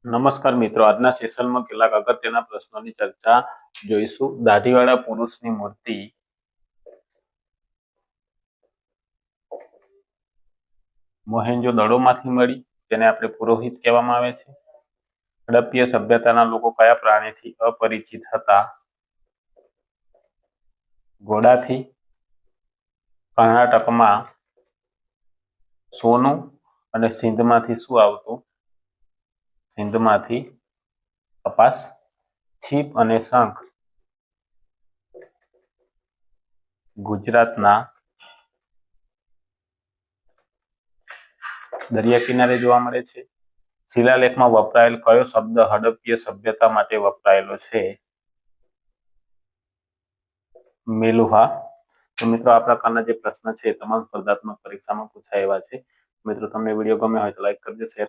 નમસ્કાર મિત્રો, આજના સેશનમાં કેટલાક અગત્યના પ્રશ્નોની ચર્ચા જોઈશું. દાઢીવાળા પુરુષની મૂર્તિ મોહેંજો-દડોમાંથી મળી, જેને આપણે પુરોહિત કહેવામાં આવે છે. હડપ્પીય સભ્યતાના લોકો કયા પ્રાણીથી અપરિચિત હતા? ઘોડાથી. કર્ણાટકમાં સોનું અને સિંધમાંથી શું આવતું? સિંધમાંથી કપાસ. છીપ અને શંખ ગુજરાતના દરિયા કિનારે જોવા મળે છે. શિલાલેખમાં વપરાયેલ કયો શબ્દ હડપ્પીય સભ્યતા માટે વપરાયેલો છે? મેલુહા. તો મિત્રો, આ પ્રકારના જે પ્રશ્ન છે તમામ સ્પર્ધાત્મક પરીક્ષામાં પૂછાય એવા છે. મિત્રો, તમને વિડીયો ગમ્યો હોય તો લાઈક કરજો, શેર